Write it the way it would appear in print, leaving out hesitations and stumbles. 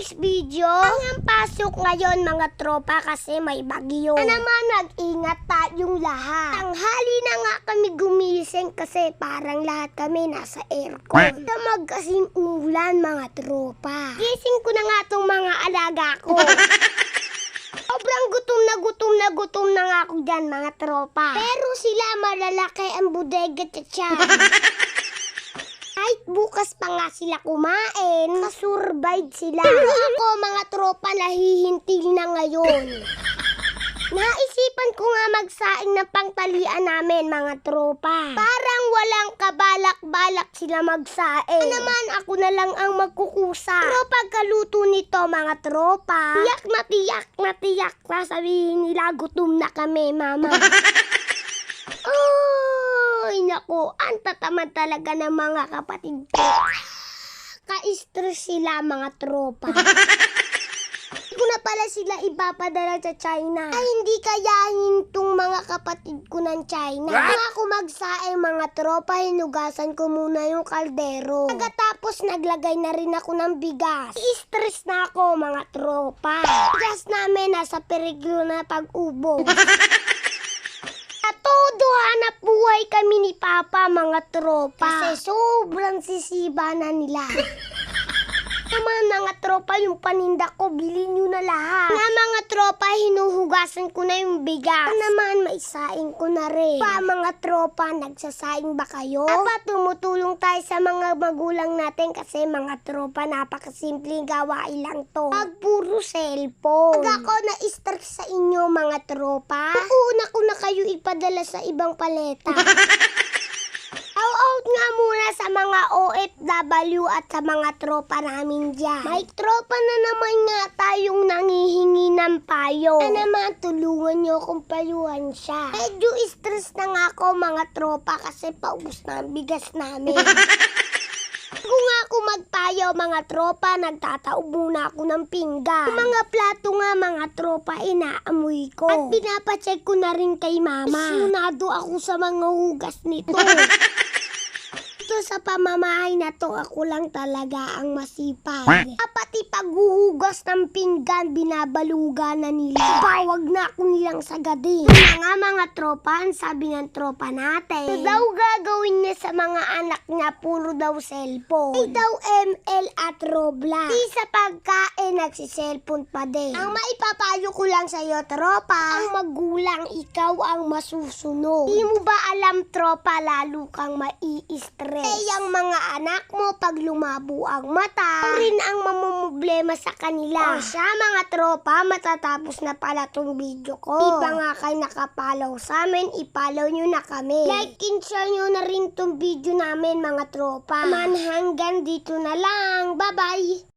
today's video, ang pasok ngayon mga tropa kasi may bagyo. Naman nag-ingat tayong lahat. Tanghali na nga kami gumising kasi parang lahat kami nasa aircon. Damag kasing ulan mga tropa. Gising ko na nga tong mga alaga ko. Sobrang gutom na nga ako dyan mga tropa. Pero sila malalaki ang bodega tsa. Kahit bukas pa nga sila kumain, kasurvive sila. Pero ako mga tropa nahihintil na ngayon. Naisipan ko nga magsaing ng pangtalian namin mga tropa. Parang walang kabalak-balak sila magsaing. Naman ako na lang ang magkukusa. Pero pagkaluto nito mga tropa, tiyak na sabihin nila gutom na kami mama. Ay nako, ang tatamad talaga ng mga kapatid ko. Ka-stress sila mga tropa. Hindi ko na pala sila ipapadala sa China. Ay hindi kayahin tong mga kapatid ko ng China. Kung ako magsaing mga tropa, hinugasan ko muna yung kaldero. Pagkatapos naglagay na rin ako ng bigas. I-stress na ako mga tropa. Bigas namin nasa periglo na pag-ubog. Todo hanap buhay kami ni Papa mga tropa. Kasi sobrang sisiba na nila. Naman mga tropa, yung paninda ko, bilhin nyo na lahat. Na mga tropa, hinuhugasan ko na yung bigas. Naman, maisaing ko na rin. Pa mga tropa, nagsasaing ba kayo? Dapat tumutulong tayo sa mga magulang natin kasi mga tropa, napakasimpleng gawain lang to. Pag puro cellphone. Pag ako na-stress sa inyo mga tropa, uuna ko na kayo ipadala sa ibang paleta. Out nga muna sa mga OFW at sa mga tropa namin dyan. May tropa na naman nga tayong nangihingi ng payo. Na naman tulungan nyo kung payuhan siya. Medyo stress na nga ako mga tropa kasi paubos na ang bigas namin. Kung nga ako magpayo mga tropa, nagtataob muna ako ng pinggan. Yung mga plato nga mga tropa, inaamoy ko. At pinapacheck ko na rin kay mama. Sunado ako sa mga hugas nito. Ito sa pamamahay na to, ako lang talaga ang masipag. Pati paghuhugas ng pinggan, binabaluga na nila. Bawag na ako nilang sagadin. Kaya nga mga tropa, sabi ng tropa natin, ito daw gagawin niya sa mga anak niya, puro daw cellphone. Ay daw ML at Roblox. Di sa pagkain, nagsiselfone pa din. Ang maipapayo ko lang sa'yo, tropa, ang magulang, ikaw ang masusunod. Di mo ba alam, tropa, lalo kang mai-stress. Eh, yung mga anak mo, pag lumabo ang mata, rin ang mamumblema sa kanila. O siya, mga tropa, matatapos na pala tong video ko. Di pa nga kayo nakapalaw sa amin, ipalaw nyo na kami. Like and share nyo na rin tong video namin, mga tropa. Man, hanggang dito na lang. Bye-bye!